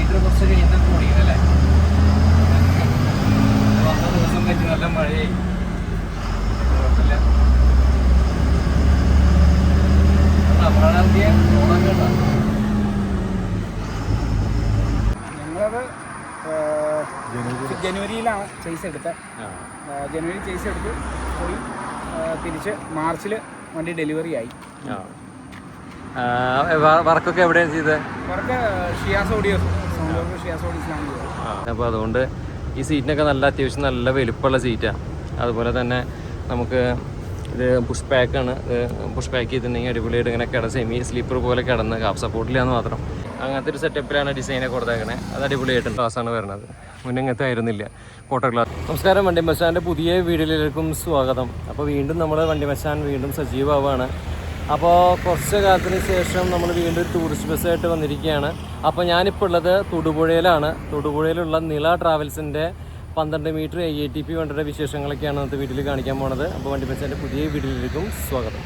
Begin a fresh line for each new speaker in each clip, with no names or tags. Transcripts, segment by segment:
Metre കുറച്ച് കഴിഞ്ഞിട്ട് ഓടിക്കുന്നല്ലേ. വന്ന ദിവസം കഴിഞ്ഞ് നല്ല മഴയായി. കുഴപ്പമില്ല. നമ്മളാണെങ്കിൽ ഓണം കേട്ടോ.
ഞങ്ങളത് ജനുവരിയിലാണ് ചേസ് എടുത്തത്. ജനുവരി ചേസ് എടുത്ത് പോയി തിരിച്ച് മാർച്ചിൽ വണ്ടി ഡെലിവറി ആയി.
വർക്കൊക്കെ എവിടെയാണ് ചെയ്തത്?
വർക്ക് ഷിയാസ് ഓഡിയോസ്, ഷിയാസ് ഓഡിയോസിലാണ് ചെയ്തത്.
അപ്പോൾ അതുകൊണ്ട് ഈ സീറ്റിനൊക്കെ നല്ല അത്യാവശ്യം നല്ല വലുപ്പമുള്ള സീറ്റാണ്. അതുപോലെ തന്നെ നമുക്ക് ഇത് പുഷ് പാക്കാണ്. പുഷ് പാക്ക് ചെയ്തിട്ടുണ്ടെങ്കിൽ അടിപൊളിയായിട്ട് ഇങ്ങനെ സെമി സ്ലീപ്പർ പോലെ കിടന്ന് ഹാഫ് സപ്പോർട്ടിലാന്ന് മാത്രം. അങ്ങനത്തെ ഒരു സെറ്റപ്പിലാണ് ഡിസൈനൊക്കെ കൊടുത്തേക്കണേ. അത് അടിപൊളിയായിട്ടുണ്ട്. ക്ലാസ്സാണ് വരുന്നത്. മുന്നേ ഇങ്ങനത്തെ ആയിരുന്നില്ല കോട്ടർ ക്ലാസ്. നമസ്കാരം, വണ്ടി മച്ചാൻ്റെ പുതിയ വീഡിയോയിലേക്കും സ്വാഗതം. അപ്പോൾ വീണ്ടും നമ്മൾ വണ്ടി മച്ചാൻ വീണ്ടും സജീവമാവാണ്. അപ്പോൾ കുറച്ച് കാലത്തിന് ശേഷം നമ്മൾ വീണ്ടും ഒരു ടൂറിസ്റ്റ് ബസ്സായിട്ട് വന്നിരിക്കുകയാണ്. അപ്പോൾ ഞാനിപ്പോൾ ഉള്ളത് തൊടുപുഴയിലാണ്. തൊടുപുഴയിലുള്ള നിള ട്രാവൽസിൻ്റെ 12 മീറ്റർ AATP വണ്ടിയുടെ വിശേഷങ്ങളൊക്കെയാണ് ഇന്നത്തെ വീഡിയോയിൽ കാണിക്കാൻ പോണത്. അപ്പോൾ വണ്ടി മച്ചാൻ്റെ പുതിയ വീഡിയോയിലേക്കും സ്വാഗതം.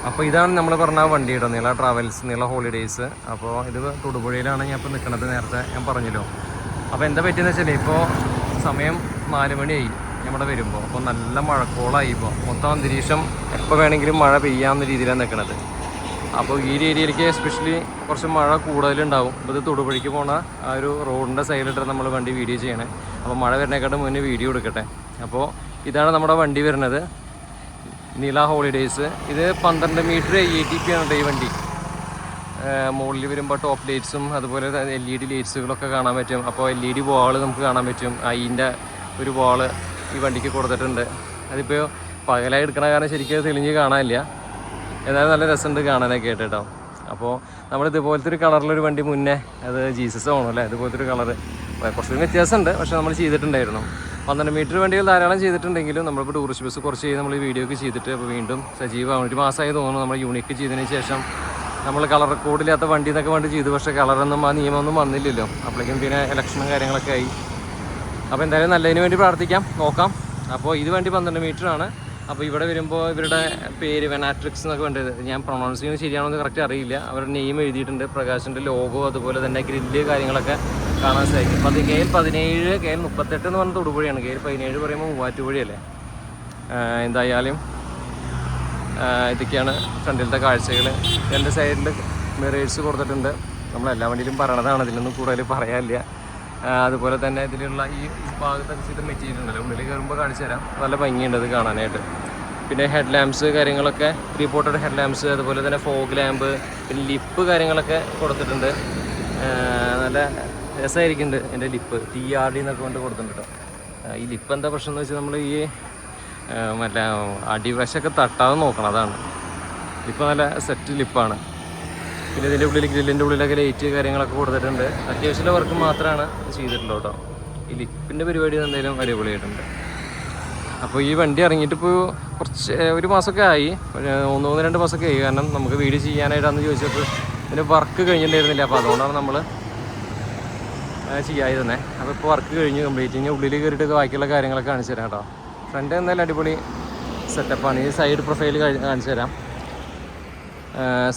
അപ്പോൾ ഇതാണ് നമ്മൾ പറഞ്ഞ വണ്ടിയുടെ നിള ട്രാവൽസ്, നിള ഹോളിഡേയ്സ്. അപ്പോൾ ഇത് തൊടുപുഴയിലാണ് ഞാൻ ഇപ്പോൾ നിൽക്കുന്നത്. നേരത്തെ ഞാൻ പറഞ്ഞല്ലോ. അപ്പോൾ എന്താ പറ്റിയെന്ന് വെച്ചാൽ ഇപ്പോൾ സമയം 4 മണിയായി നമ്മുടെ വരുമ്പോൾ. അപ്പോൾ നല്ല മഴക്കോളായി. ഇപ്പോൾ മൊത്തം അന്തരീക്ഷം എപ്പോൾ വേണമെങ്കിലും മഴ പെയ്യാവുന്ന രീതിയിലാണ് നിൽക്കുന്നത്. അപ്പോൾ ഈ ഏരിയയിലേക്ക് എസ്പെഷ്യലി കുറച്ച് മഴ കൂടുതലുണ്ടാവും. അപ്പോൾ ഇത് തൊടുപുഴയ്ക്ക് പോണ ആ ഒരു റോഡിൻ്റെ സൈഡിലിട്ട് നമ്മൾ വണ്ടി വീഡിയോ ചെയ്യണേ. അപ്പോൾ മഴ വരുന്നേക്കാട്ടും മുന്നേ വീഡിയോ എടുക്കട്ടെ. അപ്പോൾ ഇതാണ് നമ്മുടെ വണ്ടി വരുന്നത്, നിള ഹോളിഡേയ്സ്. ഇത് 12 മീറ്റർ AATP ആണ് ഈ വണ്ടി. മുകളിൽ വരുമ്പോൾ ടോപ്പ് ലൈറ്റ്സും അതുപോലെ LED ലൈറ്റ്സുകളൊക്കെ കാണാൻ പറ്റും. അപ്പോൾ LED വാള് നമുക്ക് കാണാൻ പറ്റും. അതിൻ്റെ ഒരു വാള് ഈ വണ്ടിക്ക് കൊടുത്തിട്ടുണ്ട്. അതിപ്പോൾ പകലായി എടുക്കണ കാരണം ശരിക്കും തെളിഞ്ഞ് കാണാനില്ല. എന്നാലും നല്ല രസമുണ്ട് കാണാനൊക്കെ ആയിട്ട് കേട്ടോ. അപ്പോൾ നമ്മൾ ഇതുപോലത്തെ ഒരു കളറിലൊരു വണ്ടി മുന്നേ, അത് ജീസസ് ആണോ അല്ലേ, ഇതുപോലത്തെ ഒരു കളറ് കുറച്ചുകൂടി വ്യത്യാസമുണ്ട്. പക്ഷേ നമ്മൾ ചെയ്തിട്ടുണ്ടായിരുന്നു. 12 മീറ്റർ വണ്ടികൾ ധാരാളം ചെയ്തിട്ടുണ്ടെങ്കിലും നമ്മളിപ്പോൾ ടൂറിസ്റ്റ് ബസ് കുറച്ച് നമ്മൾ ഈ വീഡിയോ ഒക്കെ ചെയ്തിട്ട് അപ്പോൾ വീണ്ടും സജീവമാണ്. ഒരു മാസമായി തോന്നുന്നു നമ്മൾ യൂണിക്ക് ചെയ്തതിന് ശേഷം. നമ്മൾ കളർ റെക്കോർഡില്ലാത്ത വണ്ടി എന്നൊക്കെ വണ്ടി ചെയ്തു, പക്ഷേ കളറൊന്നും ആ നിയമമൊന്നും വന്നില്ലല്ലോ. അപ്പോഴേക്കും പിന്നെ ഇലക്ഷനും കാര്യങ്ങളൊക്കെ ആയി. അപ്പോൾ എന്തായാലും നല്ലതിന് വേണ്ടി പ്രാർത്ഥിക്കാം, നോക്കാം. അപ്പോൾ ഇത് വണ്ടി 12 മീറ്ററാണ്. അപ്പോൾ ഇവിടെ വരുമ്പോൾ ഇവരുടെ പേര് വെനാട്രിക്സ് എന്നൊക്കെ വേണ്ടത്, ഞാൻ പ്രൊണൗൺസ് ചെയ്യുന്നത് ശരിയാണോ എന്ന് കറക്റ്റ് അറിയില്ല. അവരുടെ നെയിം എഴുതിയിട്ടുണ്ട്, പ്രകാശിൻ്റെ ലോഗോ, അതുപോലെ തന്നെ ഗ്രില്ല് കാര്യങ്ങളൊക്കെ കാണാൻ സാധിക്കും. അപ്പോൾ അത് KL17, KL38 എന്ന് പറഞ്ഞാൽ തൊടുപുഴയാണ്. KL17 പറയുമ്പോൾ മൂവാറ്റുപുഴയല്ലേ. എന്തായാലും ഇതൊക്കെയാണ് ഫ്രണ്ടിലത്തെ കാഴ്ചകൾ. രണ്ട് സൈഡിൽ മിറേഴ്സ് കൊടുത്തിട്ടുണ്ട്. നമ്മളെല്ലാ വണ്ടിയിലും പറയണതാണ്, ഇതിലൊന്നും കൂടുതൽ പറയാനില്ല. അതുപോലെ തന്നെ ഇതിലുള്ള ഈ ഭാഗത്തൊക്കെ ചെയ്ത് മെറ്റീരിയൽ ഉണ്ടല്ലോ, ഉള്ളിൽ കയറുമ്പോൾ കാണിച്ചു തരാം. നല്ല ഭംഗിയുണ്ട് അത് കാണാനായിട്ട്. പിന്നെ ഹെഡ് ലാമ്പ്സ് കാര്യങ്ങളൊക്കെ, 3 പോർട്ടഡ് ഹെഡ് ലാമ്പ്സ്, അതുപോലെ തന്നെ ഫോഗ് ലാമ്പ്, പിന്നെ ലിപ്പ് കാര്യങ്ങളൊക്കെ കൊടുത്തിട്ടുണ്ട്. നല്ല രസമായിരിക്കുന്നുണ്ട്. എൻ്റെ ലിപ്പ് TRD എന്നൊക്കെ കൊണ്ട് കൊടുത്തിട്ടുണ്ട് കേട്ടോ. ഈ ലിപ്പ് എന്താ പ്രശ്നം എന്ന് വെച്ചാൽ നമ്മൾ ഈ മറ്റേ അടിവശമൊക്കെ തട്ടാതെ നോക്കണം, അതാണ്. ലിപ്പ് നല്ല സെറ്റ് ലിപ്പാണ്. പിന്നെ ഇതിൻ്റെ ഉള്ളിൽ ഗ്രില്ലിൻ്റെ ഉള്ളിലൊക്കെ ലൈറ്റ് കാര്യങ്ങളൊക്കെ കൊടുത്തിട്ടുണ്ട്. അത്യാവശ്യമുള്ള വർക്ക് മാത്രമാണ് ചെയ്തിട്ടുള്ളൂ കേട്ടോ. ഈ ലിപ്പിൻ്റെ പരിപാടി എന്തായാലും അടിപൊളിയായിട്ടുണ്ട്. അപ്പോൾ ഈ വണ്ടി ഇറങ്ങിയിട്ടിപ്പോൾ കുറച്ച് ഒരു മാസമൊക്കെ ആയി, 1-2 മാസമൊക്കെ ആയി. കാരണം നമുക്ക് വീഡിയോ ചെയ്യാനായിട്ടാണെന്ന് ചോദിച്ചപ്പോൾ ഇതിന് വർക്ക് കഴിഞ്ഞിട്ടുണ്ടായിരുന്നില്ല. അപ്പോൾ അതുകൊണ്ടാണ് നമ്മൾ ചെയ്യാതെ തന്നെ. അപ്പോൾ ഇപ്പോൾ വർക്ക് കഴിഞ്ഞ് കംപ്ലീറ്റ്. ഇനി ഉള്ളിൽ കയറിയിട്ട് ബാക്കിയുള്ള കാര്യങ്ങളൊക്കെ കാണിച്ചു തരാം കേട്ടോ. ഫ്രണ്ട് എന്തായാലും അടിപൊളി സെറ്റപ്പാണ്. ഈ സൈഡ് പ്രൊഫൈൽ കാണിച്ചു തരാം.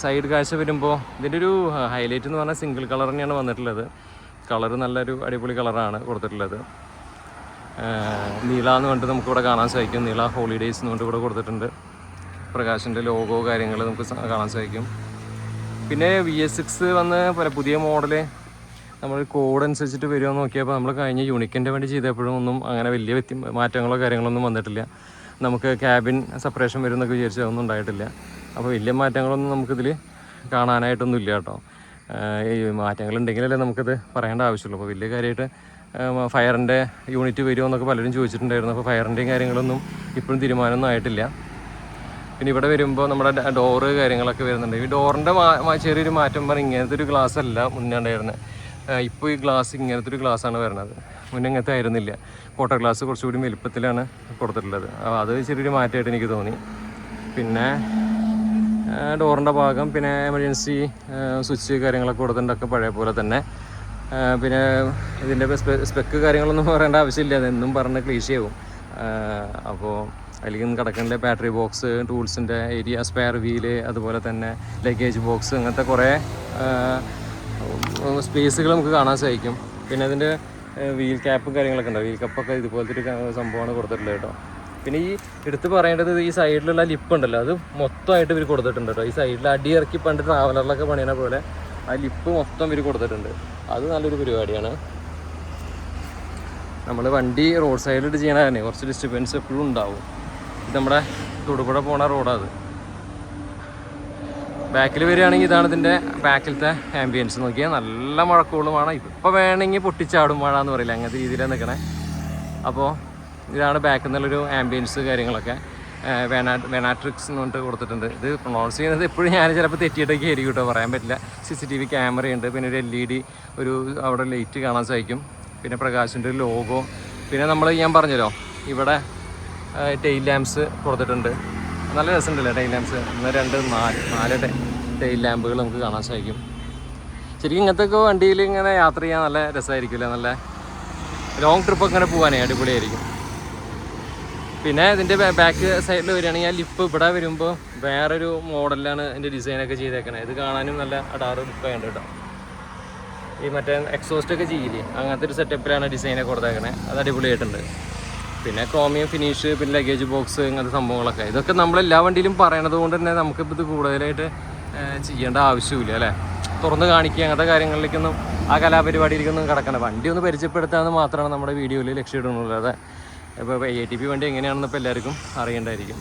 സൈഡ് കാഴ്ച വരുമ്പോൾ ഇതിൻ്റെ ഒരു ഹൈലൈറ്റ് എന്ന് പറഞ്ഞാൽ സിംഗിൾ കളർ തന്നെയാണ് വന്നിട്ടുള്ളത്. കളറ് നല്ലൊരു അടിപൊളി കളറാണ് കൊടുത്തിട്ടുള്ളത്. നീള എന്ന് പറഞ്ഞിട്ട് നമുക്കിവിടെ കാണാൻ സാധിക്കും. നീള ഹോളിഡേയ്സ് എന്ന് പറഞ്ഞിട്ട് ഇവിടെ കൊടുത്തിട്ടുണ്ട്. പ്രകാശിൻ്റെ ലോഗോ കാര്യങ്ങൾ നമുക്ക് കാണാൻ സാധിക്കും. പിന്നെ VS6 വന്ന് പുതിയ മോഡല് നമ്മൾ കോഡ് അനുസരിച്ചിട്ട് വരുമെന്ന് നോക്കിയപ്പോൾ നമ്മൾ കഴിഞ്ഞ യൂണിക്കിൻ്റെ വേണ്ടി ചെയ്തപ്പോഴും ഒന്നും അങ്ങനെ വലിയ മാറ്റങ്ങളോ കാര്യങ്ങളൊന്നും വന്നിട്ടില്ല. നമുക്ക് ക്യാബിൻ സെപ്പറേഷൻ വരും എന്നൊക്കെ വിചാരിച്ചതൊന്നും ഉണ്ടായിട്ടില്ല. അപ്പോൾ വലിയ മാറ്റങ്ങളൊന്നും നമുക്കിതിൽ കാണാനായിട്ടൊന്നും ഇല്ല കേട്ടോ. ഈ മാറ്റങ്ങളുണ്ടെങ്കിലല്ലേ നമുക്കത് പറയേണ്ട ആവശ്യമുള്ളൂ. അപ്പോൾ വലിയ കാര്യമായിട്ട് ഫയറിൻ്റെ യൂണിറ്റ് വരുമോ എന്നൊക്കെ പലരും ചോദിച്ചിട്ടുണ്ടായിരുന്നു. അപ്പോൾ ഫയറിൻ്റെയും കാര്യങ്ങളൊന്നും ഇപ്പോഴും തീരുമാനമൊന്നും ആയിട്ടില്ല. പിന്നെ ഇവിടെ വരുമ്പോൾ നമ്മുടെ ഡോറ് കാര്യങ്ങളൊക്കെ വരുന്നുണ്ട്. ഈ ഡോറിൻ്റെ ചെറിയൊരു മാറ്റം പറഞ്ഞാൽ ഇങ്ങനത്തെ ഒരു ഗ്ലാസ് അല്ല മുന്നേ ഉണ്ടായിരുന്നത്. ഇപ്പോൾ ഈ ഗ്ലാസ് ഇങ്ങനത്തെ ഒരു ഗ്ലാസ്സാണ് വരുന്നത്. മുന്നേ ഇങ്ങനത്തെ ആയിരുന്നില്ല. കോട്ടർ ഗ്ലാസ് കുറച്ചുകൂടി വലുപ്പത്തിലാണ് കൊടുത്തിട്ടുള്ളത്. അത് ചെറിയൊരു മാറ്റമായിട്ട് എനിക്ക് തോന്നി. പിന്നെ ഡോറിൻ്റെ ഭാഗം, പിന്നെ എമർജൻസി സ്വിച്ച് കാര്യങ്ങളൊക്കെ കൊടുത്തിട്ടുണ്ടൊക്കെ പഴയ പോലെ തന്നെ. പിന്നെ ഇതിൻ്റെ സ്പെക്ക് കാര്യങ്ങളൊന്നും പറയേണ്ട ആവശ്യമില്ല, അതെന്നും പറഞ്ഞ് ക്ലീശയാവും. അപ്പോൾ അതിലേക്ക് കിടക്കേണ്ട ബാറ്ററി ബോക്സ്, ടൂൾസിൻ്റെ ഏരിയ, സ്പെയർ വീല്, അതുപോലെ തന്നെ ലഗേജ് ബോക്സ്, അങ്ങനത്തെ കുറേ സ്പേസുകൾ നമുക്ക് കാണാൻ സാധിക്കും. പിന്നെ അതിൻ്റെ വീൽ ക്യാപ്പും കാര്യങ്ങളൊക്കെ ഉണ്ടാവും. വീൽ കപ്പൊക്കെ ഇതുപോലത്തെ ഒരു സംഭവമാണ് കൊടുത്തിട്ടുള്ളത് കേട്ടോ. പിന്നെ ഈ എടുത്ത് പറയേണ്ടത് ഈ സൈഡിലുള്ള ലിപ്പ് ഉണ്ടല്ലോ, അത് മൊത്തമായിട്ട് ഇവർ കൊടുത്തിട്ടുണ്ട് കേട്ടോ. ഈ സൈഡിൽ അടിയിറക്കി പണ്ട് ട്രാവലറിലൊക്കെ പണിയുന്ന പോലെ ആ ലിപ്പ് മൊത്തം ഇവർ കൊടുത്തിട്ടുണ്ട്. അത് നല്ലൊരു പരിപാടിയാണ്. നമ്മൾ വണ്ടി റോഡ് സൈഡിലിട്ട് ചെയ്യണ തന്നെ കുറച്ച് ഡിസ്റ്റർബൻസ് എപ്പോഴും ഉണ്ടാവും. ഇത് നമ്മുടെ തൊടുപുഴ പോണ റോഡാണ്. ബാക്കിൽ വരികയാണെങ്കിൽ ഇതാണ് ഇതിൻ്റെ ബാക്കിലത്തെ ആംബിയൻസ്. നോക്കിയാൽ നല്ല മഴക്കോളുമാണ്. ഇപ്പോൾ വേണമെങ്കിൽ പൊട്ടിച്ചാടും മഴ എന്ന് പറയില്ല, അങ്ങനത്തെ രീതിയിലാണ് നിൽക്കണേ. അപ്പോൾ ഇതാണ് ബാക്കിൽ നിന്നുള്ളൊരു ആംബിയൻസ് കാര്യങ്ങളൊക്കെ. വെനാട്രിക്സ് എന്ന് പറഞ്ഞിട്ട് കൊടുത്തിട്ടുണ്ട്. ഇത് പ്രൊണൗൺസ് ചെയ്യുന്നത് എപ്പോഴും ഞാൻ ചിലപ്പോൾ തെറ്റിയിട്ടൊക്കെ ആയിരിക്കും കേട്ടോ, പറയാൻ പറ്റില്ല. CCTV ക്യാമറയുണ്ട്. പിന്നെ ഒരു LED ഒരു അവിടെ ലൈറ്റ് കാണാൻ സാധിക്കും. പിന്നെ പ്രകാശിൻ്റെ ഒരു ലോഗോ. പിന്നെ ഞാൻ പറഞ്ഞല്ലോ ഇവിടെ ടെയിൽ ലാമ്പ്സ് കൊടുത്തിട്ടുണ്ട്. നല്ല രസമുണ്ടല്ലേ ടെയിൽ ലാമ്പ്സ്. 4 ടെയിൽ ലാമ്പുകൾ നമുക്ക് കാണാൻ സാധിക്കും. ശരിക്കും ഇങ്ങനത്തെ ഒക്കെ വണ്ടിയിൽ ഇങ്ങനെ യാത്ര ചെയ്യാൻ നല്ല രസമായിരിക്കില്ല. നല്ല ലോങ് ട്രിപ്പൊക്കെ ഇങ്ങനെ പോകാനേ അടിപൊളിയായിരിക്കും. പിന്നെ ഇതിൻ്റെ ബാക്ക് സൈഡിൽ വരികയാണെങ്കിൽ ആ ലിപ്പ് ഇവിടെ വരുമ്പോൾ വേറൊരു മോഡലിലാണ് ഇതിൻ്റെ ഡിസൈനൊക്കെ ചെയ്തേക്കണേ. ഇത് കാണാനും നല്ല അടാറ് ലുക്കാണ് കേട്ടോ. ഈ മറ്റേ എക്സോസ്റ്റൊക്കെ ചെയ്യില്ലേ, അങ്ങനത്തെ ഒരു സെറ്റപ്പിലാണ് ഡിസൈനൊക്കെ കൊടുത്തേക്കണേ. അത് അടിപൊളിയായിട്ടുണ്ട്. പിന്നെ ക്രോമിയം ഫിനിഷ്, പിന്നെ ലഗേജ് ബോക്സ്, ഇങ്ങനത്തെ സംഭവങ്ങളൊക്കെ. ഇതൊക്കെ നമ്മളെല്ലാ വണ്ടിയിലും പറയണത് കൊണ്ട് തന്നെ നമുക്കിപ്പോൾ ഇത് കൂടുതലായിട്ട് ചെയ്യേണ്ട ആവശ്യമില്ല അല്ലേ. തുറന്ന് കാണിക്കുക അങ്ങനത്തെ കാര്യങ്ങളിലേക്കൊന്നും ആ കലാപരിപാടിയിലേക്കൊന്നും കിടക്കണം. വണ്ടി ഒന്ന് പരിചയപ്പെടുത്താമെന്ന് മാത്രമാണ് നമ്മുടെ വീഡിയോയിൽ ലക്ഷ്യമിടുന്നുള്ളത്. അതെ, ഇപ്പോൾ ATP വണ്ടി എങ്ങനെയാണെന്ന് ഇപ്പോൾ എല്ലാവർക്കും അറിയേണ്ടതായിരിക്കും.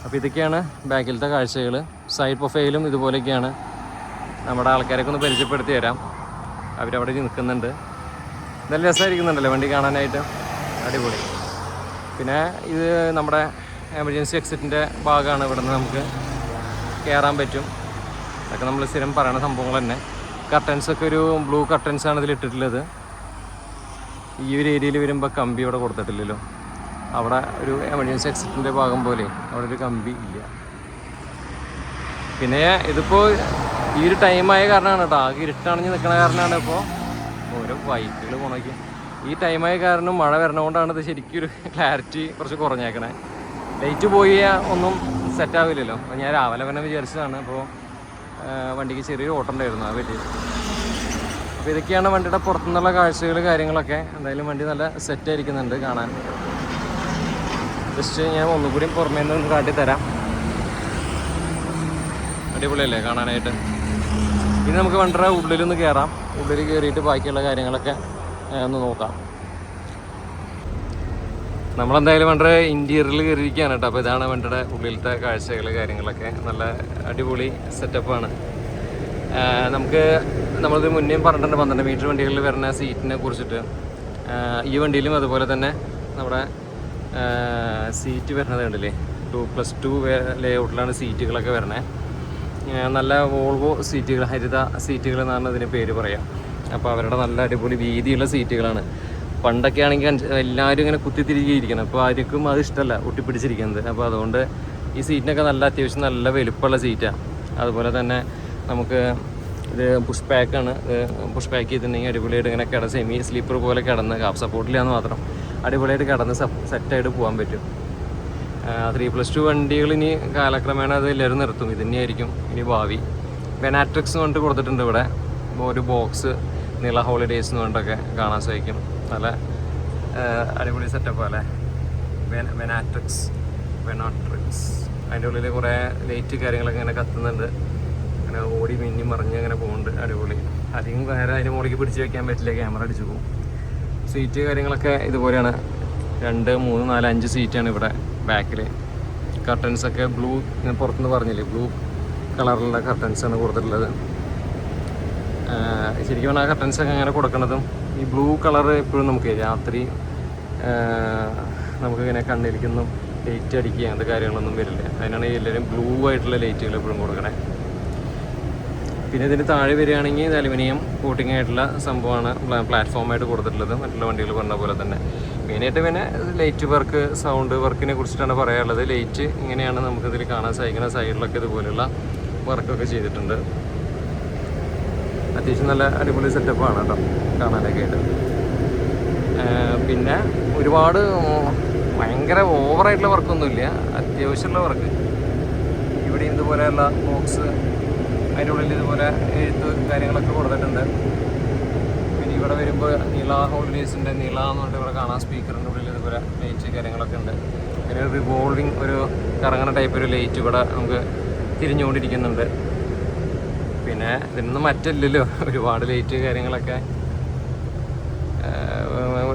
അപ്പോൾ ഇതൊക്കെയാണ് ബാക്കിലത്തെ കാഴ്ചകൾ. സൈഡ് പ്രൊഫൈലും ഇതുപോലെയൊക്കെയാണ്. നമ്മുടെ ആൾക്കാരൊക്കെ ഒന്ന് പരിചയപ്പെടുത്തി തരാം. അവരവിടെ നിൽക്കുന്നുണ്ട്. നല്ല രസമായിരിക്കുന്നുണ്ടല്ലോ വണ്ടി കാണാനായിട്ട്, അടിപൊളി. പിന്നെ ഇത് നമ്മുടെ എമർജൻസി എക്സിറ്റിൻ്റെ ഭാഗമാണ്. ഇവിടെ നിന്ന് നമുക്ക് കയറാൻ പറ്റും. അതൊക്കെ നമ്മൾ സ്ഥിരം പറയുന്ന സംഭവങ്ങൾ തന്നെ. കർട്ടൻസൊക്കെ ഒരു ബ്ലൂ കർട്ടൻസാണ് ഇതിലിട്ടിട്ടുള്ളത്. ഈ ഒരു ഏരിയയിൽ വരുമ്പോൾ കമ്പി ഇവിടെ കൊടുത്തിട്ടില്ലല്ലോ. അവിടെ ഒരു എമർജൻസി എക്സിറ്റിൻ്റെ ഭാഗം പോലെ അവിടെ ഒരു കമ്പി ഇല്ല. പിന്നെ ഇതിപ്പോൾ ഈ ഒരു ടൈമായ കാരണമാണ് കേട്ടോ, ആകെ ഇരുട്ടണഞ്ഞ് നിൽക്കുന്ന കാരണമാണ് ഇപ്പോൾ ഓരോ ബൈക്കുകൾ പോണേക്ക്. ഈ ടൈമായ കാരണം മഴ വരണതുകൊണ്ടാണ് ഇത് ശരിക്കും ഒരു ക്ലാരിറ്റി കുറച്ച് കുറഞ്ഞേക്കണേ. ലൈറ്റ് പോയി ഒന്നും സെറ്റാവില്ലല്ലോ. അപ്പോൾ ഞാൻ രാവിലെ തന്നെ വിചാരിച്ചതാണ്. അപ്പോൾ വണ്ടിക്ക് ചെറിയൊരു ഓട്ടം ഉണ്ടായിരുന്നു ആ വലിയ. അപ്പോൾ ഇതൊക്കെയാണ് വണ്ടിയുടെ പുറത്തുനിന്നുള്ള കാഴ്ചകൾ കാര്യങ്ങളൊക്കെ. എന്തായാലും വണ്ടി നല്ല സെറ്റായിരിക്കുന്നുണ്ട് കാണാൻ. ജസ്റ്റ് ഞാൻ ഒന്നുകൂടി പുറമേ നിന്ന് കാട്ടിത്തരാം. അടിപൊളിയല്ലേ കാണാനായിട്ട്. ഇനി നമുക്ക് വണ്ടിയുടെ ഉള്ളിലൊന്ന് കയറാം. ഉള്ളിൽ കയറിയിട്ട് ബാക്കിയുള്ള കാര്യങ്ങളൊക്കെ ഒന്ന് നോക്കാം. നമ്മളെന്തായാലും വണ്ടിയുടെ ഇൻറ്റീരിയറിൽ കയറിയിരിക്കുകയാണ് കേട്ടോ. അപ്പോൾ ഇതാണ് വണ്ടിയുടെ ഉള്ളിലത്തെ കാഴ്ചകൾ കാര്യങ്ങളൊക്കെ. നല്ല അടിപൊളി സെറ്റപ്പാണ്. നമ്മളിത് മുന്നേ പറഞ്ഞിട്ടുണ്ട് 12 മീറ്റർ വണ്ടികളിൽ വരുന്ന സീറ്റിനെ കുറിച്ചിട്ട്. ഈ വണ്ടിയിലും അതുപോലെ തന്നെ നമ്മുടെ സീറ്റ് വരുന്നത് കണ്ടില്ലേ, 2+2 ലേഔട്ടിലാണ് സീറ്റുകളൊക്കെ വരണേ. നല്ല വോൾവോ സീറ്റുകൾ, ഹരിത സീറ്റുകൾ എന്നാണ് ഇതിന് പേര് പറയാം. അപ്പോൾ അവരുടെ നല്ല അടിപൊളി വീതിയുള്ള സീറ്റുകളാണ്. പണ്ടൊക്കെ ആണെങ്കിൽ എല്ലാവരും ഇങ്ങനെ കുത്തിത്തിരിയിരിക്കണം. അപ്പോൾ ആർക്കും അത് ഇഷ്ടമല്ല ഒട്ടിപ്പിടിച്ചിരിക്കുന്നത്. അപ്പോൾ അതുകൊണ്ട് ഈ സീറ്റിനൊക്കെ നല്ല അത്യാവശ്യം നല്ല വലുപ്പമുള്ള സീറ്റാണ്. അതുപോലെ തന്നെ നമുക്ക് ഇത് പുഷ് പാക്കാണ്. പുഷ് പാക്ക് ചെയ്തിട്ടുണ്ടെങ്കിൽ അടിപൊളിയായിട്ട് ഇങ്ങനെ സെമി സ്ലീപ്പർ പോലെ കിടന്ന്, ഹാഫ് സപ്പോർട്ടിലാന്ന് മാത്രം അടിപൊളിയായിട്ട് കിടന്ന് സെറ്റായിട്ട് പോകാൻ പറ്റും. 3+2 വണ്ടികൾ ഇനി കാലക്രമേണ അത് എല്ലാവരും നിർത്തും. ഇത് തന്നെയായിരിക്കും ഇനി ഭാവി. വെനാട്രിക്സ് കൊണ്ട് കൊടുത്തിട്ടുണ്ട് ഇവിടെ. ഒരു ബോക്സ് നീള ഹോളിഡേയ്സ് എന്ന് പറഞ്ഞിട്ടൊക്കെ കാണാൻ സാധിക്കും. നല്ല അടിപൊളി സെറ്റപ്പ് അല്ലേ. വെനാട്രിക്സ് അതിൻ്റെ ഉള്ളിൽ കുറേ ലൈറ്റ് കാര്യങ്ങളൊക്കെ ഇങ്ങനെ കത്തുന്നുണ്ട്. അങ്ങനെ ഓടി മിന്നി മറിഞ്ഞ് അങ്ങനെ പോകുന്നുണ്ട്. അടിപൊളി. അധികം വേറെ അതിന് മുകളിലേക്ക് പിടിച്ച് വെക്കാൻ പറ്റില്ല, ക്യാമറ അടിച്ചു പോകും. സീറ്റ് കാര്യങ്ങളൊക്കെ ഇതുപോലെയാണ്. 2, 3, 4, 5 സീറ്റാണ് ഇവിടെ ബാക്കിൽ. കർട്ടൻസൊക്കെ ബ്ലൂ, ഞാൻ പുറത്തുനിന്ന് പറഞ്ഞില്ലേ, ബ്ലൂ കളറിലുള്ള കർട്ടൻസാണ് കൊടുത്തിട്ടുള്ളത്. ശരിക്കും പറഞ്ഞാൽ ആ കർട്ടൻസൊക്കെ അങ്ങനെ കൊടുക്കുന്നതും ഈ ബ്ലൂ കളർ എപ്പോഴും നമുക്ക് രാത്രി നമുക്കിങ്ങനെ കണ്ണിരിക്കുന്നു ലൈറ്റ് അടിക്കുക അങ്ങനത്തെ കാര്യങ്ങളൊന്നും വരില്ല. അതിനാണ് എല്ലാവരും ബ്ലൂ ആയിട്ടുള്ള ലൈറ്റുകൾ എപ്പോഴും കൊടുക്കണേ. പിന്നെ ഇതിന് താഴെ വരികയാണെങ്കിൽ ഇത് അലുമിനിയം കോട്ടിംഗ് ആയിട്ടുള്ള സംഭവമാണ് പ്ലാറ്റ്ഫോമായിട്ട് കൊടുത്തിട്ടുള്ളത്, മറ്റുള്ള വണ്ടികൾ പറഞ്ഞ പോലെ തന്നെ. മെയിനായിട്ട് പിന്നെ ലൈറ്റ് വർക്ക്, സൗണ്ട് വർക്കിനെ കുറിച്ചിട്ടാണ് പറയാനുള്ളത്. ലൈറ്റ് ഇങ്ങനെയാണ് നമുക്കിതിൽ കാണാൻ സാധിക്കുന്ന. സൈഡിലൊക്കെ ഇതുപോലെയുള്ള വർക്കൊക്കെ ചെയ്തിട്ടുണ്ട്. അത്യാവശ്യം നല്ല അടിപൊളി സെറ്റപ്പാണ് കേട്ടോ കാണാനൊക്കെ ആയിട്ട്. പിന്നെ ഒരുപാട് ഭയങ്കര ഓവറായിട്ടുള്ള വർക്കൊന്നുമില്ല, അത്യാവശ്യമുള്ള വർക്ക്. ഇവിടെ ഇതുപോലെയുള്ള ബോക്സ്, അതിൻ്റെ ഉള്ളിൽ ഇതുപോലെ എഴുത്ത് കാര്യങ്ങളൊക്കെ കൊടുത്തിട്ടുണ്ട്. പിന്നെ ഇവിടെ വരുമ്പോൾ നീള ഹോളിഡേയ്സിൻ്റെ നീള എന്ന് പറഞ്ഞിട്ട് ഇവിടെ കാണാം. സ്പീക്കറിൻ്റെ ഉള്ളിൽ ഇതുപോലെ ലൈറ്റ് കാര്യങ്ങളൊക്കെ ഉണ്ട്. പിന്നെ ഒരു റിവോൾവിങ് ഒരു കറങ്ങുന്ന ടൈപ്പ് ഒരു ലൈറ്റ് ഇവിടെ നമുക്ക് തിരിഞ്ഞുകൊണ്ടിരിക്കുന്നുണ്ട്. പിന്നെ ഇതിനൊന്നും മറ്റില്ലല്ലോ, ഒരുപാട് ലൈറ്റ് കാര്യങ്ങളൊക്കെ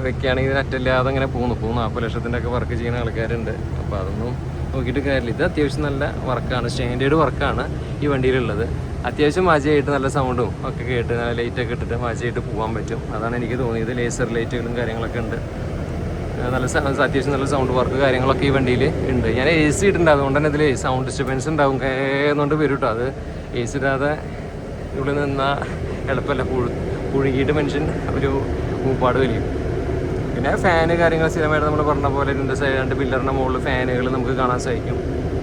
വെക്കുകയാണെങ്കിൽ ഇതിനറ്റില്ലാതെ അങ്ങനെ പോകുന്നു. 40 ലക്ഷത്തിൻ്റെ ഒക്കെ വർക്ക് ചെയ്യുന്ന ആൾക്കാരുണ്ട്. അപ്പോൾ അതൊന്നും നോക്കിയിട്ട് കാര്യമില്ല. ഇത് അത്യാവശ്യം നല്ല വർക്കാണ്, സ്റ്റാൻഡേർഡ് വർക്കാണ് ഈ വണ്ടിയിലുള്ളത്. അത്യാവശ്യം മാജിയായിട്ട് നല്ല സൗണ്ടും ഒക്കെ കേട്ട് നല്ല ലൈറ്റൊക്കെ ഇട്ടിട്ട് മാജിയായിട്ട് പോകാൻ പറ്റും. അതാണ് എനിക്ക് തോന്നിയത്. ലേസർ ലൈറ്റുകളും കാര്യങ്ങളൊക്കെ ഉണ്ട്. നല്ല അത്യാവശ്യം നല്ല സൗണ്ട് വർക്ക് കാര്യങ്ങളൊക്കെ ഈ വണ്ടിയിൽ ഉണ്ട്. ഞാൻ AC ഇട്ടുണ്ട്, അതുകൊണ്ട് തന്നെ ഇതിൽ സൗണ്ട് ഡിസ്റ്റർബൻസ് ഉണ്ടാവും എന്നുകൊണ്ട് വരും കേട്ടോ. അത് AC ഇടാതെ ഇവിടെ നിന്നാൽ എളുപ്പമല്ല, പുഴുകിയിട്ട് മനുഷ്യൻ ഒരു മൂപ്പാട് വലിയും. പിന്നെ ഫാന് കാര്യങ്ങൾ സ്ഥിരമായിട്ട് നമ്മൾ പറഞ്ഞ പോലെ 2 പില്ലറിൻ്റെ മുകളിൽ ഫാനുകൾ നമുക്ക് കാണാൻ സാധിക്കും.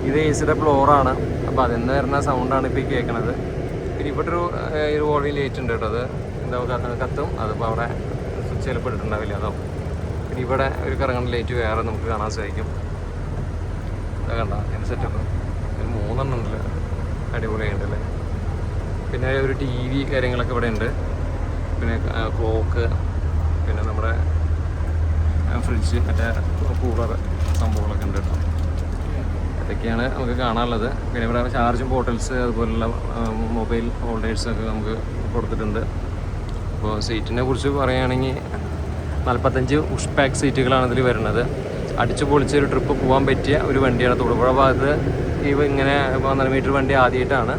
ഇത് AC ഫ്ലോറാണ്. അപ്പോൾ അതിൽ വരുന്ന സൗണ്ടാണ് ഇപ്പോൾ ഈ കേൾക്കണത്. പിന്നെ ഇവിടെ ഒരു റിവോൾവിംഗ് ലൈറ്റ് ഉണ്ട് കേട്ടോ. അത് എന്താ കത്തും, അതിപ്പോൾ അവിടെ സ്വിച്ച് ചിലപ്പോൾ ഇട്ടിട്ടുണ്ടാവില്ല, അതോ. പിന്നെ ഇവിടെ ഒരു കറങ്ങുന്ന ലൈറ്റ് വേറെ നമുക്ക് കാണാൻ സാധിക്കും. അത് കണ്ട എൻ്റെ സെറ്റപ്പ് 3 ഉണ്ടല്ലോ, അടിപൊളിയായിട്ടല്ലേ. പിന്നെ ഒരു TV കാര്യങ്ങളൊക്കെ ഇവിടെ ഉണ്ട്. പിന്നെ ക്ലോക്ക്, പിന്നെ നമ്മുടെ ഫ്രിഡ്ജ്, മറ്റേ കൂളർ സംഭവങ്ങളൊക്കെ ഉണ്ട് കേട്ടോ. ഇതൊക്കെയാണ് നമുക്ക് കാണാനുള്ളത്. പിന്നെ ഇവിടെ ചാർജിങ് ബോട്ടിൽസ്, അതുപോലുള്ള മൊബൈൽ ഹോൾഡേഴ്സൊക്കെ നമുക്ക് കൊടുത്തിട്ടുണ്ട്. അപ്പോൾ സീറ്റിനെ കുറിച്ച് പറയുകയാണെങ്കിൽ 45 പുഷ് പാക്ക് സീറ്റുകളാണ് ഇതിൽ വരുന്നത്. അടിച്ചു പൊളിച്ചൊരു ട്രിപ്പ് പോകാൻ പറ്റിയ ഒരു വണ്ടിയാണ്. തൊടുപുഴ ഭാഗത്ത് ഇങ്ങനെ 1.5 മീറ്റർ വണ്ടി ആദ്യമായിട്ടാണ്.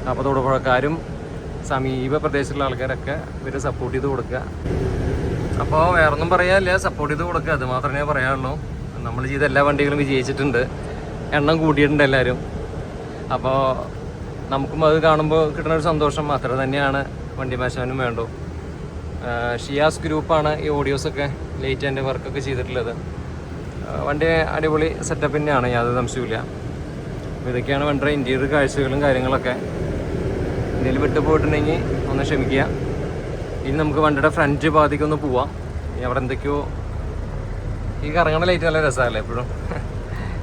അപ്പോൾ തൊടുപുഴക്കാരും സമീപ പ്രദേശത്തുള്ള ആൾക്കാരൊക്കെ ഇവരെ സപ്പോർട്ട് ചെയ്ത് കൊടുക്കുക. അപ്പോൾ വേറൊന്നും പറയാനില്ല, സപ്പോർട്ട് ചെയ്ത് കൊടുക്കുക, അത് മാത്രമേ പറയാനുള്ളൂ. നമ്മൾ ചെയ്ത എല്ലാ വണ്ടികളും വിജയിച്ചിട്ടുണ്ട്, എണ്ണം കൂട്ടിയിട്ടുണ്ട് എല്ലാവരും. അപ്പോൾ നമുക്കും അത് കാണുമ്പോൾ കിട്ടുന്ന ഒരു സന്തോഷം അത്ര തന്നെയാണ് വണ്ടി മാശാനും വേണ്ടു. ഷിയാസ് ഗ്രൂപ്പാണ് ഈ ഓഡിയോസൊക്കെ ലൈറ്റ് ആൻഡ് വർക്കൊക്കെ ചെയ്തിട്ടുള്ളത്. വണ്ടി അടിപൊളി സെറ്റപ്പ് തന്നെയാണ്, യാതൊരു സംശയമില്ല. അപ്പോൾ ഇതൊക്കെയാണ് വണ്ടിയുടെ ഇൻറ്റീരിയർ കാഴ്ചകളും കാര്യങ്ങളൊക്കെ. എന്തെങ്കിലും വിട്ടു പോയിട്ടുണ്ടെങ്കിൽ ഒന്ന് ക്ഷമിക്കുക. ഇനി നമുക്ക് വണ്ടിയുടെ ഫ്രണ്ട് ഭാഗത്തേക്കൊന്ന് പോവാം. അവിടെ എന്തൊക്കെയോ ഈ കറങ്ങണ ലൈറ്റ് നല്ല രസമല്ലേ എപ്പോഴും.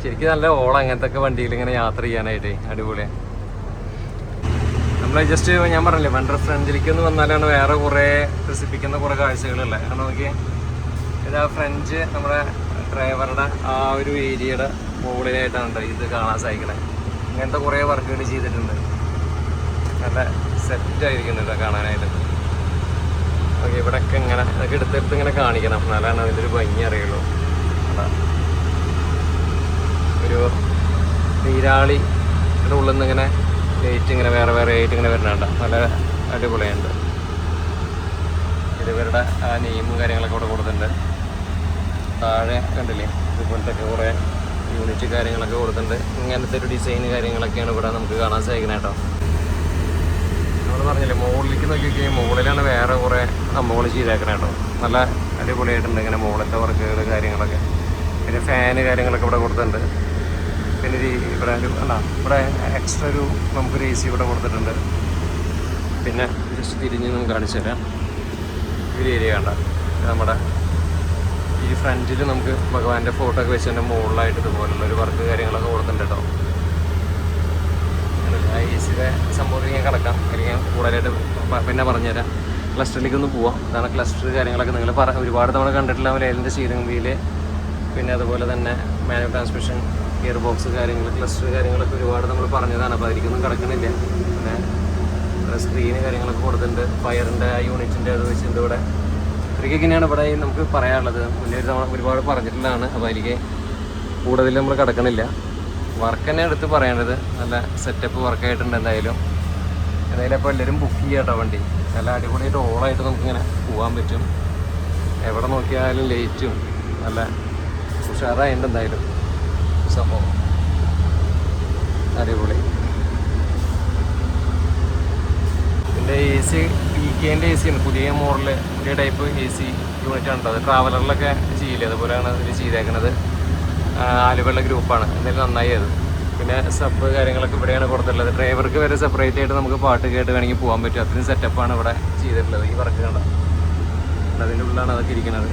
ശരിക്കും നല്ല ഓളം അങ്ങനത്തെ ഒക്കെ വണ്ടിയിൽ ഇങ്ങനെ യാത്ര ചെയ്യാനായിട്ട് അടിപൊളിയാണ്. നമ്മൾ ജസ്റ്റ് ഞാൻ പറഞ്ഞില്ലേ വണ്ടിയുടെ ഫ്രണ്ടിലേക്ക് ഒന്ന് വന്നാലാണ് വേറെ കുറേ രസിപ്പിക്കുന്ന കുറേ കാഴ്ചകളുള്ളത്. കാരണം നോക്കി ഇത് ആ ഫ്രഞ്ച് നമ്മുടെ ഡ്രൈവറുടെ ആ ഒരു ഏരിയയുടെ മുകളിലായിട്ടാണ് ഇത് കാണാൻ സാധിക്കണേ. ഇങ്ങനത്തെ കുറേ വർക്കുകൾ ചെയ്തിട്ടുണ്ട്, നല്ല സെറ്റായിരിക്കുന്നുണ്ട് കാണാനായിട്ട്. ഓക്കെ, ഇവിടെയൊക്കെ ഇങ്ങനെ ഇതൊക്കെ എടുത്തെടുത്ത് ഇങ്ങനെ കാണിക്കണം, എന്നാലാണ് അതിൻ്റെ ഒരു ഭംഗി അറിയുള്ളൂ. അതാ ഒരു നീരാളിയുടെ ഉള്ളിൽ നിന്ന് ഇങ്ങനെ ലൈറ്റ് ഇങ്ങനെ വേറെ വേറെ ആയിട്ട് ഇങ്ങനെ വരുന്നുണ്ട്, നല്ല അടിപൊളിയുണ്ട്. ഇവരുടെ ആ നെയിമും കാര്യങ്ങളൊക്കെ ഇവിടെ കൊടുത്തിട്ടുണ്ട്. താഴെ കണ്ടില്ലേ ഇതുപോലത്തെ കുറേ യൂണിറ്റ് കാര്യങ്ങളൊക്കെ കൊടുത്തിട്ടുണ്ട്. ഇങ്ങനത്തെ ഒരു ഡിസൈൻ കാര്യങ്ങളൊക്കെയാണ് ഇവിടെ നമുക്ക് കാണാൻ സാധിക്കുന്നത് കേട്ടോ. നമ്മൾ പറഞ്ഞില്ലേ മുകളിലേക്ക് നോക്കിയൊക്കെ മുകളിലാണ് വേറെ കുറേ സംഭവങ്ങൾ ചെയ്തേക്കണം കേട്ടോ. നല്ല അടിപൊളിയായിട്ടുണ്ട് ഇങ്ങനെ മുകളിലത്തെ വർക്കുകൾ കാര്യങ്ങളൊക്കെ. പിന്നെ ഫാന് കാര്യങ്ങളൊക്കെ ഇവിടെ കൊടുത്തിട്ടുണ്ട്. പിന്നെ ഇവിടെ ഇവിടെ എക്സ്ട്രാ ഒരു നമുക്കൊരു AC ഇവിടെ കൊടുത്തിട്ടുണ്ട്. പിന്നെ ജസ്റ്റ് തിരിഞ്ഞ് നമുക്ക് കാണിച്ചു തരാം. ഒരു ഏരിയ കണ്ട നമ്മുടെ ഈ ഫ്രണ്ടിൽ നമുക്ക് ഭഗവാന്റെ ഫോട്ടോ ഒക്കെ വെച്ചതിൻ്റെ മുകളിലായിട്ട് ഇതുപോലുള്ള ഒരു വർക്ക് കാര്യങ്ങളൊക്കെ കൊടുത്തിട്ടുണ്ട് കേട്ടോ. AC സംഭവത്തിൽ ഞാൻ കിടക്കാം, അല്ലെങ്കിൽ കൂടുതലായിട്ട് പിന്നെ പറഞ്ഞുതരാം. ക്ലസ്റ്ററിലേക്ക് ഒന്ന് പോവാം. അതാണ് ക്ലസ്റ്റർ കാര്യങ്ങളൊക്കെ നിങ്ങൾ ഒരുപാട് തവണ കണ്ടിട്ടുള്ള ലേലൻ്റെ സ്റ്റീറിംഗ് വീല്, പിന്നെ അതുപോലെ തന്നെ മാനുവൽ ട്രാൻസ്മിഷൻ, ഗിയർ ബോക്സ് കാര്യങ്ങൾ, ക്ലസ്റ്റർ കാര്യങ്ങളൊക്കെ ഒരുപാട് നമ്മൾ പറഞ്ഞതാണ്. അപ്പോൾ അതിലേക്കൊന്നും കിടക്കുന്നില്ല. പിന്നെ സ്ക്രീന് കാര്യങ്ങളൊക്കെ കൊടുത്തിട്ടുണ്ട്. ഫയറിൻ്റെ ആ യൂണിറ്റിൻ്റെ അത് വെച്ചിട്ടുണ്ട് ഇവിടെ. ഇത്രയ്ക്ക് ഇങ്ങനെയാണ് ഇവിടെ നമുക്ക് പറയാനുള്ളത്. മുന്നേ ഒരു തവണ ഒരുപാട് പറഞ്ഞിട്ടുള്ളതാണ്. അപ്പോൾ അതിലേക്ക് കൂടുതൽ നമ്മൾ കിടക്കണില്ല. വർക്ക് തന്നെ എടുത്ത് പറയേണ്ടത് നല്ല സെറ്റപ്പ് വർക്കായിട്ടുണ്ട്. എന്തായാലും അപ്പോൾ എല്ലാവരും ബുക്ക് ചെയ്യാം കേട്ടോ വണ്ടി. നല്ല അടിപൊളിയായിട്ട് ഓളായിട്ട് നമുക്കിങ്ങനെ പോകാൻ പറ്റും. എവിടെ നോക്കിയാലും ലേറ്റും നല്ല ഉഷാറായിട്ടുണ്ട്. എന്തായാലും സംഭവം അടിപൊളി. പിന്നെ എ സി EKൻ്റെ AC ആണ്. പുതിയ മോഡല്, പുതിയ ടൈപ്പ് AC യൂണിറ്റാണ് കേട്ടോ. അത് ട്രാവലറിലൊക്കെ ചെയ്യില്ലേ, അതുപോലെയാണ് ഇതിൽ ചെയ്തേക്കുന്നത്. ആലുവയുള്ള ഗ്രൂപ്പാണ്. എന്തായാലും നന്നായി അത്. പിന്നെ സബ് കാര്യങ്ങളൊക്കെ ഇവിടെയാണ് കൊടുത്തിട്ടുള്ളത്. ഡ്രൈവർക്ക് വരെ സെപ്പറേറ്റ് ആയിട്ട് നമുക്ക് പാട്ട് കേട്ട് വേണമെങ്കിൽ പോകാൻ പറ്റും. അത്രയും സെറ്റപ്പാണ് ഇവിടെ ചെയ്തിട്ടുള്ളത്. ഈ വർക്ക് കണ്ട അതിൻ്റെ ഉള്ളിലാണ് അതൊക്കെ ഇരിക്കുന്നത്.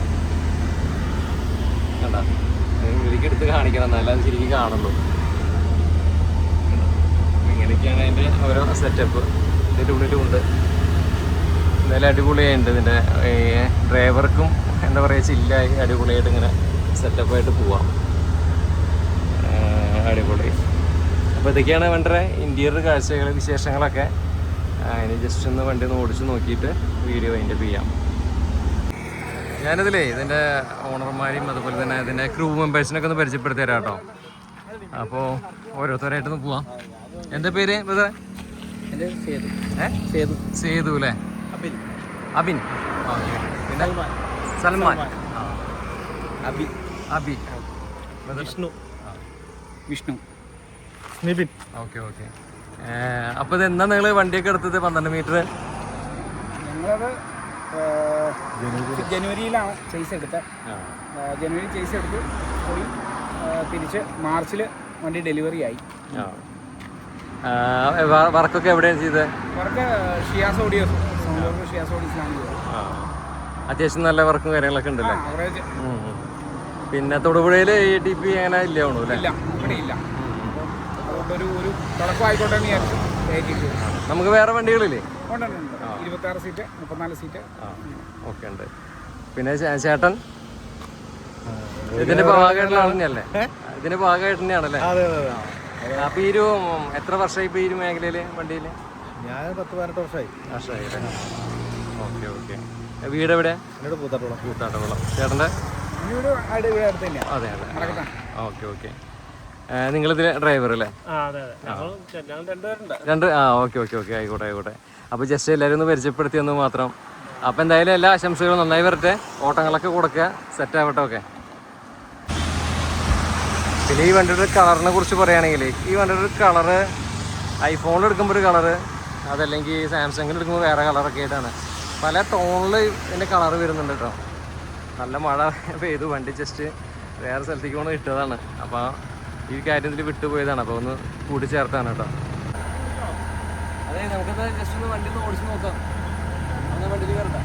കണ്ട ഉള്ളിലേക്ക് എടുത്ത് കാണിക്കണം, എന്നാലും അത് ശരിക്കും കാണുള്ളൂ. ഇങ്ങനെയൊക്കെയാണ് അതിൻ്റെ ഓരോ സെറ്റപ്പ്. ഇതിൻ്റെ ഉള്ളിലുമുണ്ട്. എന്തായാലും അടിപൊളിയായിട്ടുണ്ട്. ഇതിൻ്റെ ഡ്രൈവർക്കും എന്താ പറയുക, ചില്ലായി അടിപൊളിയായിട്ട് ഇങ്ങനെ സെറ്റപ്പായിട്ട് പോവാം. അടിപൊളി. അപ്പോൾ ഇതൊക്കെയാണ് വണ്ടിയുടെ ഇൻറ്റീരിയർ കാഴ്ചകൾ, വിശേഷങ്ങളൊക്കെ. ഇനി ജസ്റ്റ് ഒന്ന് വണ്ടി ഒന്ന് ഓടിച്ച് നോക്കിയിട്ട് വീഡിയോ അതിൻ്റെ ചെയ്യാം. ഞാനിതിലേ ഇതിൻ്റെ ഓണർമാരെയും അതുപോലെ തന്നെ ഇതിൻ്റെ ക്രൂ മെമ്പേഴ്സിനൊക്കെ ഒന്ന് പരിചയപ്പെടുത്തി തരാം കേട്ടോ. അപ്പോൾ ഓരോരുത്തരായിട്ടൊന്ന് പോവാം. എന്താ പേര് ബ്രദറെ? സേതു അല്ലേ? അബിൻ. ഓക്കെ. പിന്നെ സൽമാൻ. അബി.
വിഷ്ണു.
നിബിൻ.
ഓക്കെ. അപ്പോൾ ഇത് എന്നാ നിങ്ങൾ വണ്ടിയൊക്കെ എടുത്തത്? 12 മീറ്റർ
ഞങ്ങളത് ജനുവരിയിലാണ് ചേസ് എടുത്തത്. ജനുവരി ചേസ് എടുത്ത് പോയി തിരിച്ച് മാർച്ചിൽ വണ്ടി ഡെലിവറി ആയി.
വർക്കൊക്കെ എവിടെയാണ് ചെയ്തത്?
വർക്ക് ഷിയാസ് ഓഡിയോസ്, ഷിയാസ് ഓഡിയോസിലാണ് ചെയ്തത്.
അത്യാവശ്യം നല്ല വർക്കും കാര്യങ്ങളൊക്കെ ഉണ്ടല്ലേ?
ആവറേജ്.
പിന്നെ തൊടുപുഴയിൽ ATP അങ്ങനെ ഇല്ല തോന്നുന്നു
ഇല്ല, ഇവിടെ ഇല്ല. അതുകൊണ്ടൊരു തുടക്കമായിക്കോട്ടെ എന്ന് വിചാരിച്ചു.
നമുക്ക് വേറെ വണ്ടികളില്ലേ?
26 സീറ്റ്, 34 സീറ്റ്
ഒക്കെ ഉണ്ട്. പിന്നെ ചേട്ടൻ ഇതിന്റെ ഭാഗമായിട്ടുള്ള ആളെന്നെയല്ലേ? ഇതിന്റെ ഭാഗമായിട്ട് തന്നെയാണല്ലേ? അപ്പൊ ഈ ഒരു എത്ര വർഷമായി ഇപ്പൊ ഈ ഒരു മേഖലയില് വണ്ടിയില്?
ഞാൻ 10-12 വർഷമായി.
ഓക്കെ. വീട് എവിടെ? കൂത്താട്ടകുളം. ചേട്ടന്റെ? അതെ. ഓക്കെ. നിങ്ങളിതിൽ ഡ്രൈവർ അല്ലേ? രണ്ട്. ഓക്കെ. ആയിക്കോട്ടെ. അപ്പോൾ ജസ്റ്റ് എല്ലാവരും ഒന്ന് പരിചയപ്പെടുത്തിയെന്ന് മാത്രം. അപ്പോൾ എന്തായാലും എല്ലാ ആശംസകളും നന്നായി വരട്ടെ. ഓട്ടങ്ങളൊക്കെ കൊടുക്കുക, സെറ്റ് ആവട്ടെ. ഓക്കെ. പിന്നെ ഈ വണ്ടിയുടെ കളറിനെ കുറിച്ച് പറയുകയാണെങ്കിൽ, ഈ വണ്ടിയുടെ കളറ് ഐഫോണിൽ എടുക്കുമ്പോൾ ഒരു കളറ്, അതല്ലെങ്കിൽ സാംസങ്ങിൽ എടുക്കുമ്പോൾ വേറെ കളറൊക്കെ ആയിട്ടാണ്. പല ടോണിൽ ഇതിൻ്റെ കളറ് വരുന്നുണ്ട് കേട്ടോ. നല്ല മഴ പെയ്തു, വണ്ടി ജസ്റ്റ് വേറെ സ്ഥലത്തേക്ക് കൊണ്ട് ഇട്ടതാണ്. അപ്പോൾ ഈ കാര്യത്തിൽ വിട്ടുപോയതാണ്. അപ്പോൾ ഒന്ന് കൂട്ടിച്ചേർത്താണ് കേട്ടോ. അതെ, നമുക്കെന്താ ജസ്റ്റ് ഒന്ന് വണ്ടി ഒന്ന് ഓടിച്ച് നോക്കാം. അങ്ങനെ വണ്ടിയിൽ കയറണ്ട.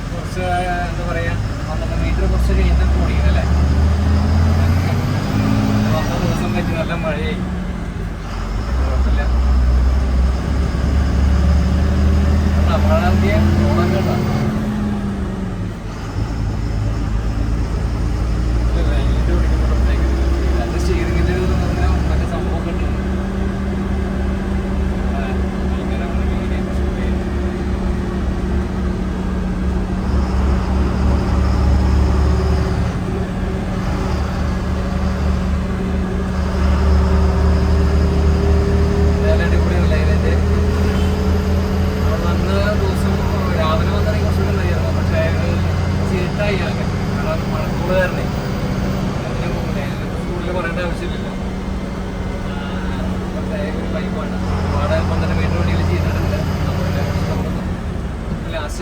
കുറച്ച് എന്താ പറയുക, 12 മീറ്റർ കുറച്ച് കഴിഞ്ഞാൽ ഓടിക്കുന്നല്ലേ? 10 ദിവസം പറ്റി നല്ല മഴയായി. കുഴപ്പമില്ല. മഴ ഓടാൻ കേട്ടോ. ലൈനിട്ട് പിടിക്കുമ്പോഴത്തേക്ക് അത് സ്റ്റീറിങ്ങിൻ്റെ മറ്റേ സംഭവമൊക്കെ ഉണ്ട്.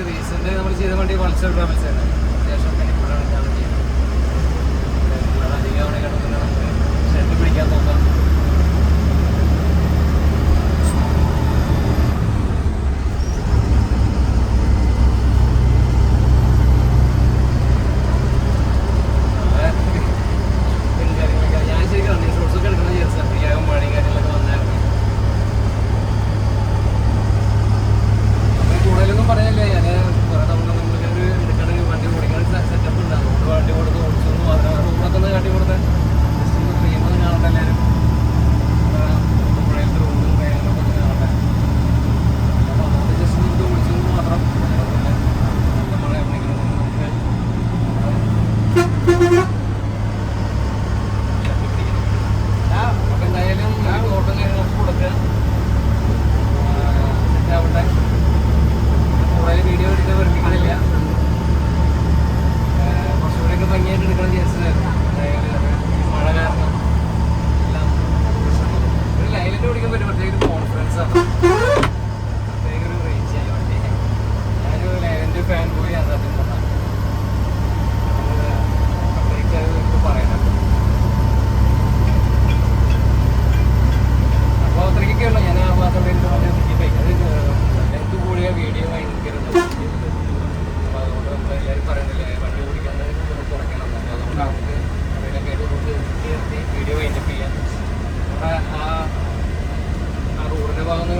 റീസെന്റ് നമ്മൾ ചെയ്ത വണ്ടി പൾസർ ട്രാവൽസ് ആണ്. അത്യാവശ്യം ഇപ്പോഴാണ് ഞാൻ ചെയ്യുന്നത്. അധികം അവിടെ കിടക്കുന്ന നമുക്ക് ഷെഡ് പിടിക്കാൻ നോക്കാം.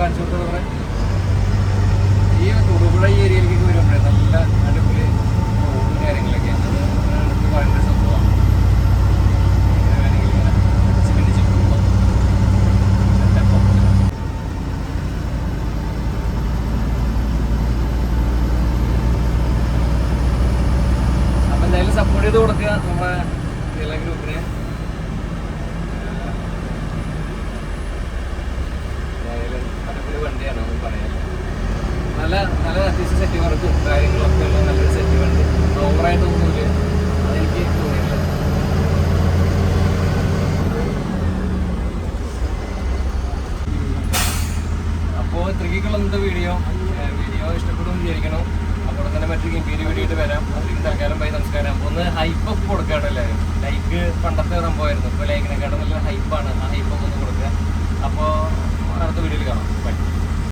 കാണിച്ചു കൊടുത്തത് ഈ തൊടുപുഴ ഈ ഏരിയയിലേക്ക് വരുമ്പോഴേ നല്ല അടിപൊളി റോഡും കാര്യങ്ങളൊക്കെയാണ്. അത് അടുത്ത് പറയേണ്ട സംഭവമാണ്. ഇങ്ങനെ വേണമെങ്കിൽ ഇങ്ങനെ അടിച്ച് പിടിച്ച് പോകുമ്പോൾ അപ്പം എന്തായാലും സപ്പോർട്ട് ചെയ്ത് കൊടുക്കുക നമ്മുടെ എല്ലാ ഗ്രൂപ്പിനെ. അടിപൊളി വണ്ടിയാണ് ഒന്നും പറയാൻ. നല്ല നല്ല അത്യാവശ്യം സെറ്റ് വർക്കും കാര്യങ്ങളൊക്കെ ഉള്ള നല്ലൊരു സെറ്റ് വണ്ടി. ഓവറായിട്ടൊന്നുമില്ല, അതെനിക്ക് തോന്നിയില്ല. അപ്പോൾ ഇത്രയ്ക്കുള്ള ഇന്നത്തെ വീഡിയോ ഇഷ്ടപ്പെടുമെന്ന് വിചാരിക്കണം. അപ്പോൾ തന്നെ മറ്റൊരു ഗംഭീര വീഡിയോ ആയിട്ട് വരാം. അതിലേക്ക് തൽക്കാലം ബൈ, നമസ്കാരം. ഒന്ന് ഹൈപ്പൊക്കെ കൊടുക്കാട്ടോ എല്ലാവരും. ലൈക്ക് പണ്ടത്തെ സംഭവമായിരുന്നു, ഇപ്പോൾ ലൈക്കിനെക്കാട്ടും നല്ല ഹൈപ്പാണ്. ആ ഹൈപ്പൊക്കെ ഒന്ന് കൊടുക്കുക. അപ്പോൾ അടുത്ത വീഡിയോയിൽ കാണാം. ബൈ.